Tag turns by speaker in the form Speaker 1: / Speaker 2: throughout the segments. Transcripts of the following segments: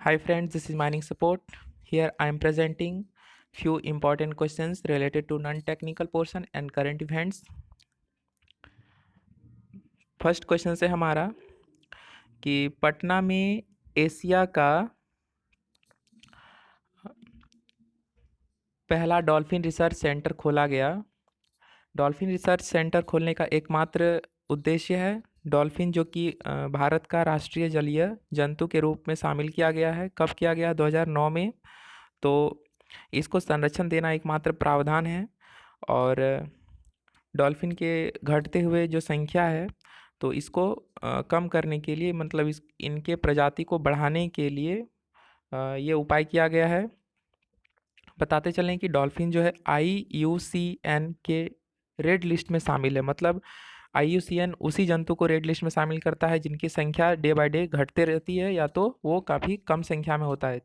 Speaker 1: Hi friends, this is Mining Support. Here I am presenting few important questions related to non-technical portion and current events. First question से हमारा कि पटना में Asia का पहला dolphin research centre खोला गया। Dolphin research centre खोलने का एकमात्र उद्देश्य है डॉल्फिन जो कि भारत का राष्ट्रीय जलीय जंतु के रूप में शामिल किया गया है। कब किया गया? 2009 में। तो इसको संरक्षण देना एकमात्र प्रावधान है और डॉल्फिन के घटते हुए जो संख्या है तो इसको कम करने के लिए मतलब इनके प्रजाति को बढ़ाने के लिए ये उपाय किया गया है। बताते चलें कि डॉल्फिन जो है IUCN के रेड लिस्ट में शामिल है। मतलब IUCN उसी जंतु को रेड लिस्ट में शामिल करता है जिनकी संख्या डे बाय डे घटते रहती है या तो वो काफ़ी कम संख्या में होता है।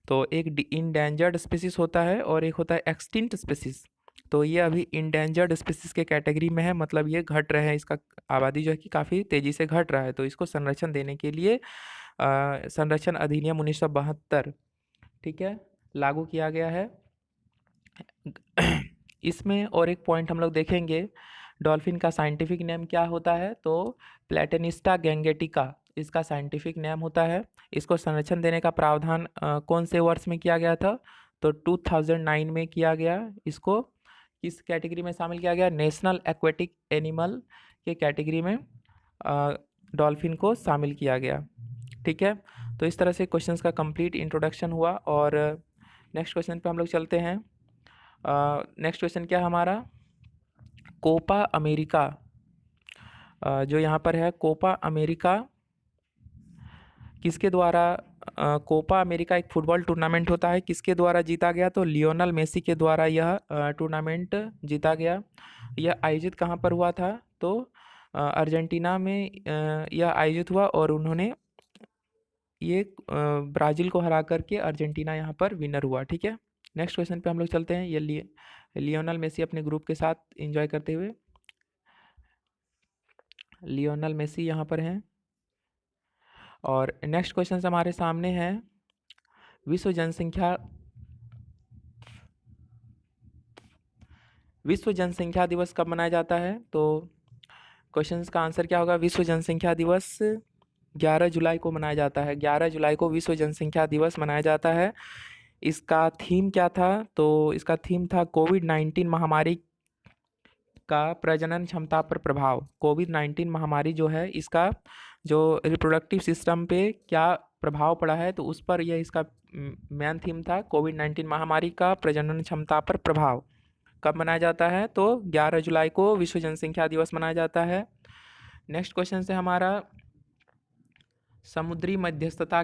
Speaker 1: तो एक इंडेंजर्ड स्पीसीज होता है और एक होता है एक्सटिंक्ट स्पीसीज। तो ये अभी इंडेंजर्ड स्पीसीज के कैटेगरी में है, मतलब ये घट रहे हैं, इसका आबादी जो है कि काफ़ी तेज़ी से घट रहा है। तो इसको संरक्षण देने के लिए संरक्षण अधिनियम 1972 ठीक है लागू किया गया है। इसमें और एक पॉइंट हम लोग देखेंगे, डॉल्फिन का साइंटिफिक नेम क्या होता है? तो प्लेटेनिस्टा गैंगेटिका इसका साइंटिफिक नेम होता है। इसको संरक्षण देने का प्रावधान कौन से वर्ष में किया गया था? तो 2009 में किया गया। इसको किस कैटेगरी में शामिल किया गया? नेशनल एक्वेटिक एनिमल के कैटेगरी में डॉल्फिन को शामिल किया गया। ठीक है, तो इस तरह से क्वेश्चंस का कंप्लीट इंट्रोडक्शन हुआ और नेक्स्ट क्वेश्चन पे हम लोग चलते हैं। नेक्स्ट क्वेश्चन क्या है हमारा? कोपा अमेरिका जो यहाँ पर है कोपा अमेरिका किसके द्वारा कोपा अमेरिका एक फुटबॉल टूर्नामेंट होता है, किसके द्वारा जीता गया? तो लियोनल मेसी के द्वारा यह टूर्नामेंट जीता गया। यह आयोजित कहाँ पर हुआ था? तो अर्जेंटीना में यह आयोजित हुआ और उन्होंने ये ब्राज़ील को हरा करके अर्जेंटीना यहाँ पर विनर हुआ। ठीक है, नेक्स्ट क्वेश्चन पे हम लोग चलते हैं। ये लियोनल मेसी अपने ग्रुप के साथ एंजॉय करते हुए, लियोनल मेसी यहाँ पर हैं। और नेक्स्ट क्वेश्चन हमारे सामने है, विश्व जनसंख्या दिवस कब मनाया जाता है? तो क्वेश्चन का आंसर क्या होगा? विश्व जनसंख्या दिवस 11 जुलाई को मनाया जाता है। 11 जुलाई को विश्व जनसंख्या दिवस मनाया जाता है। इसका थीम क्या था? तो इसका थीम था कोविड-19 महामारी का प्रजनन क्षमता पर प्रभाव। कोविड-19 महामारी जो है इसका जो रिप्रोडक्टिव सिस्टम पे क्या प्रभाव पड़ा है, तो उस पर यह इसका मेन थीम था, कोविड-19 महामारी का प्रजनन क्षमता पर प्रभाव। कब मनाया जाता है? तो 11 जुलाई को विश्व जनसंख्या दिवस मनाया जाता है। नेक्स्ट क्वेश्चन से हमारा, समुद्री मध्यस्थता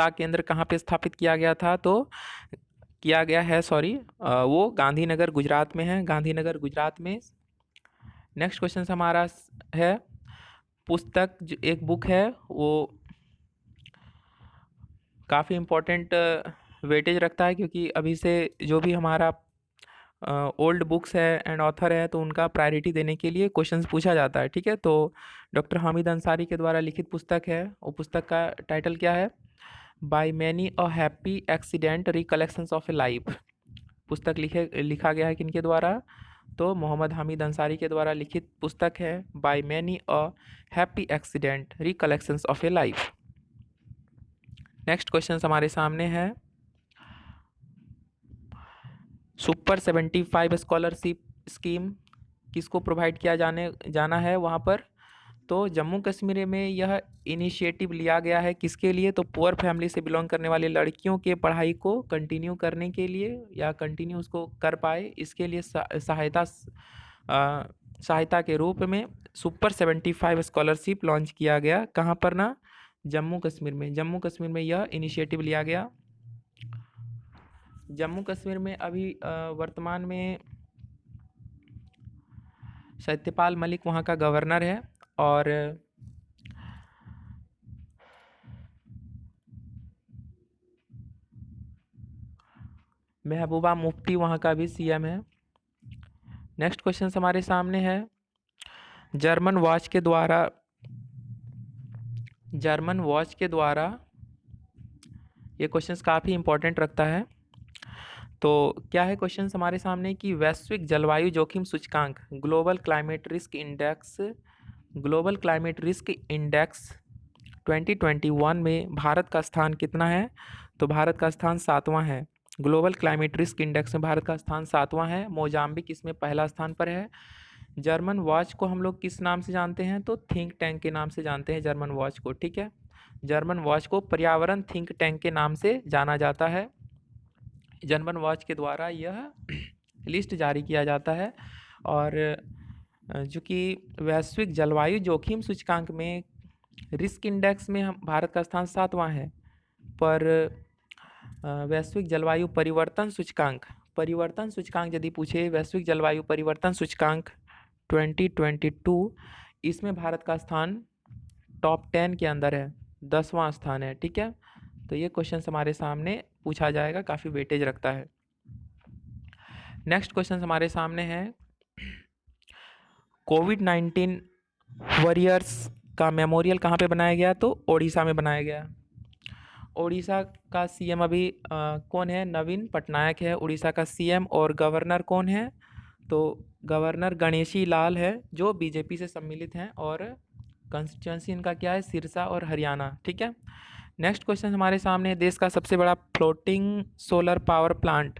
Speaker 1: केंद्र कहाँ पे स्थापित किया गया था? तो किया गया है वो गांधीनगर गुजरात में है, गांधीनगर गुजरात में। नेक्स्ट क्वेश्चन हमारा है, पुस्तक जो एक बुक है वो काफ़ी इम्पोर्टेंट वेटेज रखता है, क्योंकि अभी से जो भी हमारा ओल्ड बुक्स है एंड ऑथर है तो उनका प्रायोरिटी देने के लिए क्वेश्चंस पूछा जाता है। ठीक है, तो डॉक्टर हामिद अंसारी के द्वारा लिखित पुस्तक है, वो पुस्तक का टाइटल क्या है? By many a happy accident recollections of A life. पुस्तक लिखा गया है किनके द्वारा? तो मोहम्मद हामिद अंसारी के द्वारा लिखित पुस्तक है by many a happy accident recollections of A life. Next question हमारे सामने है, सुपर 75 स्कॉलरशिप स्कीम किसको प्रोवाइड किया जाना है वहाँ पर? तो जम्मू कश्मीर में यह इनिशिएटिव लिया गया है किसके लिए? तो पुअर फैमिली से बिलोंग करने वाली लड़कियों के पढ़ाई को कंटिन्यू करने के लिए या कंटिन्यू उसको कर पाए, इसके लिए सहायता के रूप में सुपर 75 स्कॉलरशिप लॉन्च किया गया। कहाँ पर ना? जम्मू कश्मीर में। जम्मू कश्मीर में यह इनिशिएटिव लिया गया। जम्मू कश्मीर में अभी वर्तमान में सत्यपाल मलिक वहाँ का गवर्नर है और महबूबा मुफ्ती वहाँ का भी CM है। नेक्स्ट क्वेश्चन हमारे सामने है, जर्मन वॉच के द्वारा जर्मन वॉच के द्वारा, ये क्वेश्चंस काफ़ी इंपॉर्टेंट रखता है। तो क्या है क्वेश्चंस हमारे सामने कि वैश्विक जलवायु जोखिम सूचकांक ग्लोबल क्लाइमेट रिस्क इंडेक्स 2021 में भारत का स्थान कितना है? तो भारत का स्थान 7वां है। ग्लोबल क्लाइमेट रिस्क इंडेक्स में भारत का स्थान 7वां है। मोजाम्बिक इसमें पहला स्थान पर है। जर्मन वॉच को हम लोग किस नाम से जानते हैं? तो थिंक टैंक के नाम से जानते हैं जर्मन वॉच को, ठीक है। जर्मन वॉच को पर्यावरण थिंक टैंक के नाम से जाना जाता है। जर्मन वॉच के द्वारा यह लिस्ट जारी किया जाता है। और जो कि वैश्विक जलवायु जोखिम सूचकांक में रिस्क इंडेक्स में हम भारत का स्थान 7वां है, पर वैश्विक जलवायु परिवर्तन सूचकांक यदि पूछे, वैश्विक जलवायु परिवर्तन सूचकांक 2022, इसमें भारत का स्थान टॉप 10 के अंदर है, 10वां स्थान है, ठीक है। तो ये क्वेश्चन हमारे सामने पूछा जाएगा, काफ़ी वेटेज रखता है। नेक्स्ट क्वेश्चन हमारे सामने है, कोविड-19 वॉरियर्स का मेमोरियल कहाँ पे बनाया गया? तो ओडिशा में बनाया गया। ओडिशा का सीएम अभी कौन है? नवीन पटनायक है उड़ीसा का सीएम। और गवर्नर कौन है? तो गवर्नर गणेशी लाल है, जो बीजेपी से सम्मिलित हैं। और कंस्टिट्यूंसी इनका क्या है? सिरसा और हरियाणा, ठीक है। नेक्स्ट क्वेश्चन हमारे सामने है, देश का सबसे बड़ा फ्लोटिंग सोलर पावर प्लांट।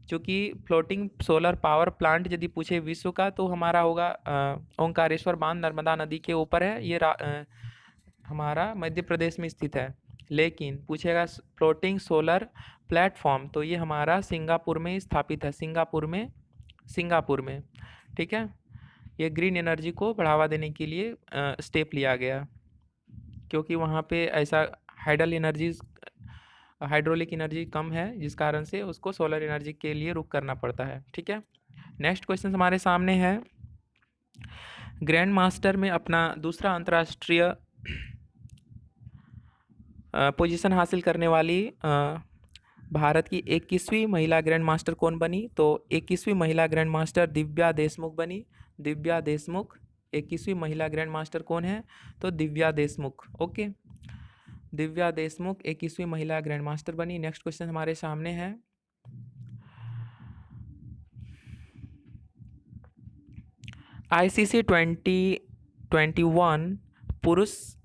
Speaker 1: चूँकि फ्लोटिंग सोलर पावर प्लांट यदि पूछे विश्व का, तो हमारा होगा ओंकारेश्वर बांध, नर्मदा नदी के ऊपर है। ये हमारा मध्य प्रदेश में स्थित है। लेकिन पूछेगा फ्लोटिंग सोलर प्लेटफॉर्म, तो ये हमारा सिंगापुर में स्थापित है, सिंगापुर में, ठीक है। ये ग्रीन एनर्जी को बढ़ावा देने के लिए स्टेप लिया गया, क्योंकि वहाँ पे ऐसा हाइड्रोलिक एनर्जी कम है, जिस कारण से उसको सोलर एनर्जी के लिए रुख करना पड़ता है, ठीक है। नेक्स्ट क्वेश्चन हमारे सामने है, ग्रैंड मास्टर में अपना दूसरा अंतर्राष्ट्रीय पोजीशन हासिल करने वाली भारत की 21वीं महिला ग्रैंड मास्टर कौन बनी? तो 21वीं महिला ग्रैंड मास्टर दिव्या देशमुख बनी। दिव्या देशमुख 21वीं महिला ग्रैंड मास्टर कौन है? तो दिव्या देशमुख, ओके। दिव्या देशमुख 21वीं महिला ग्रैंड मास्टर बनी। नेक्स्ट क्वेश्चन हमारे सामने है, ICC 2021 पुरुष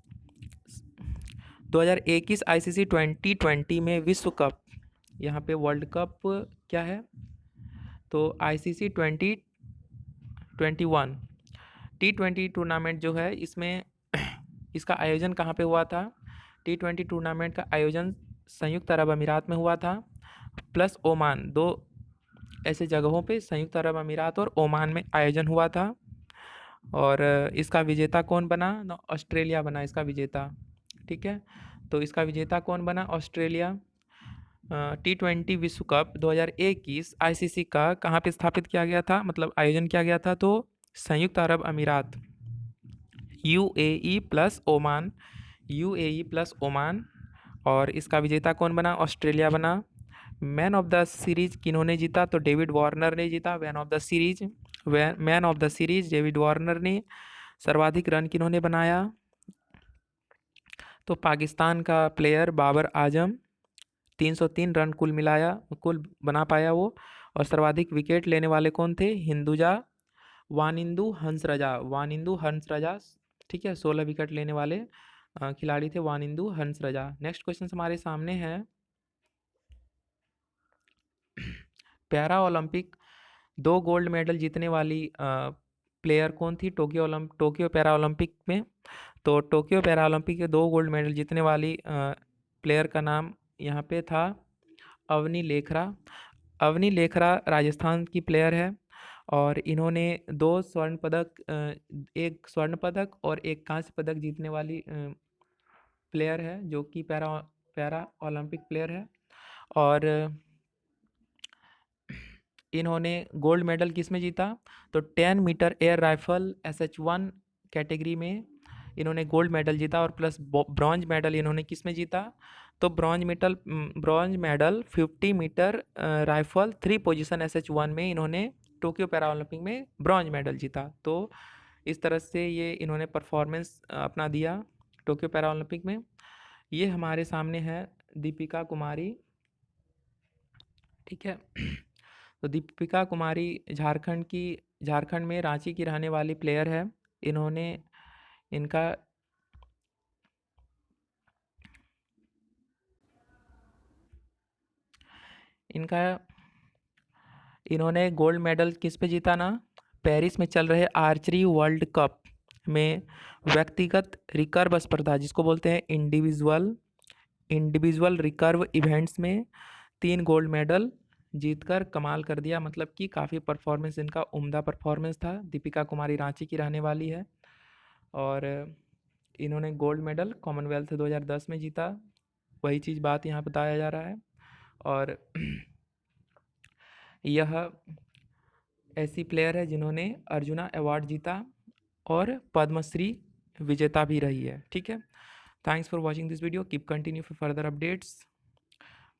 Speaker 1: 2021 ICC 2020 में विश्व कप, यहाँ पे वर्ल्ड कप क्या है? तो ICC 2021 T20 टूर्नामेंट जो है, इसमें इसका आयोजन कहाँ पे हुआ था? T20 टूर्नामेंट का आयोजन संयुक्त अरब अमीरात में हुआ था, प्लस ओमान, दो ऐसे जगहों पे संयुक्त अरब अमीरात और ओमान में आयोजन हुआ था। और इसका विजेता कौन बना? ऑस्ट्रेलिया बना इसका विजेता, ठीक है। तो इसका विजेता कौन बना? ऑस्ट्रेलिया। T20 विश्व कप 2021 ICC का कहाँ पे स्थापित किया गया था, मतलब आयोजन किया गया था? तो संयुक्त अरब अमीरात, UAE प्लस ओमान। और इसका विजेता कौन बना? ऑस्ट्रेलिया बना। मैन ऑफ द सीरीज किन्होंने जीता? तो डेविड वार्नर ने जीता man of the series David Warner ने। सर्वाधिक रन किन्होंने बनाया? तो पाकिस्तान का प्लेयर बाबर आजम, 303 रन कुल बना पाया वो। और सर्वाधिक विकेट लेने वाले कौन थे? वानिंदु हंसराजा, ठीक है। 16 विकेट लेने वाले खिलाड़ी थे वानिंदु हंसराजा। नेक्स्ट क्वेश्चन हमारे सामने है, पैरा ओलंपिक 2 गोल्ड मेडल जीतने वाली प्लेयर कौन थी टोक्यो पैरा ओलंपिक में? तो टोक्यो पैरा ओलंपिक के 2 गोल्ड मेडल जीतने वाली प्लेयर का नाम यहाँ पे था अवनी लेखरा राजस्थान की प्लेयर है। और इन्होंने 2 स्वर्ण पदक, एक स्वर्ण पदक और एक कांस्य पदक जीतने वाली प्लेयर है, जो कि पैरा ओलंपिक प्लेयर है। और इन्होंने गोल्ड मेडल किस में जीता? तो 10 metre air rifle SH1 category में इन्होंने गोल्ड मेडल जीता। और प्लस ब्रॉन्ज मेडल इन्होंने किस में जीता? तो bronze medal 50 metre rifle 3 position SH1 में इन्होंने टोक्यो पैरा ओलंपिक में ब्रॉन्ज मेडल जीता। तो इस तरह से ये इन्होंने परफॉर्मेंस अपना दिया टोक्यो पैरा ओलंपिक में। ये हमारे सामने है दीपिका कुमारी, ठीक है। तो दीपिका कुमारी झारखंड में रांची की रहने वाली प्लेयर है। इन्होंने इनका इनका इन्होंने गोल्ड मेडल किस पे जीता ना, पेरिस में चल रहे आर्चरी वर्ल्ड कप में व्यक्तिगत रिकर्व स्पर्धा, जिसको बोलते हैं इंडिविजुअल रिकर्व इवेंट्स में 3 गोल्ड मेडल जीतकर कमाल कर दिया। मतलब कि काफ़ी परफॉर्मेंस, इनका उम्दा परफॉर्मेंस था। दीपिका कुमारी रांची की रहने वाली है और इन्होंने गोल्ड मेडल कॉमनवेल्थ 2010 में जीता। वही चीज़ बात यहाँ बताया जा रहा है। और यह ऐसी प्लेयर है जिन्होंने अर्जुना अवार्ड जीता और पद्मश्री विजेता भी रही है, ठीक है। Thanks for watching this video, keep continue for further updates.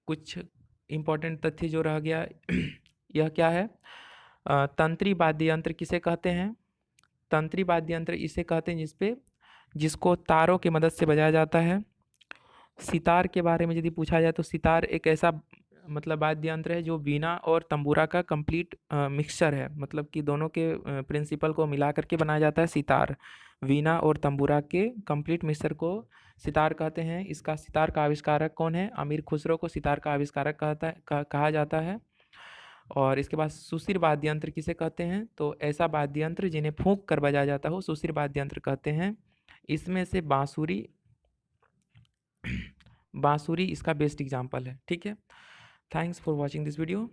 Speaker 1: कुछ इम्पोर्टेंट तथ्य जो रह गया यह क्या है, तंत्री वाद्य यंत्र किसे कहते हैं? तंत्री वाद्य यंत्र इसे कहते हैं जिसको तारों की मदद से बजाया जाता है। सितार के बारे में यदि पूछा जाए तो सितार एक ऐसा मतलब वाद्य यंत्र है जो वीणा और तंबूरा का कंप्लीट मिक्सचर है। मतलब कि दोनों के प्रिंसिपल को मिला करके बनाया जाता है सितार। वीणा और तंबूरा के कंप्लीट मिक्सचर को सितार कहते हैं। इसका सितार का आविष्कारक कौन है? अमीर खुसरो को सितार का आविष्कारक कहा जाता है। और इसके बाद सुशिर वाद्य यंत्र किसे कहते हैं? तो ऐसा वाद्य यंत्र जिन्हें फूंक कर बजाया जाता हो सुशिर वाद्य यंत्र कहते हैं। इसमें से बांसुरी इसका बेस्ट एग्जाम्पल है, ठीक है। Thanks for watching this video.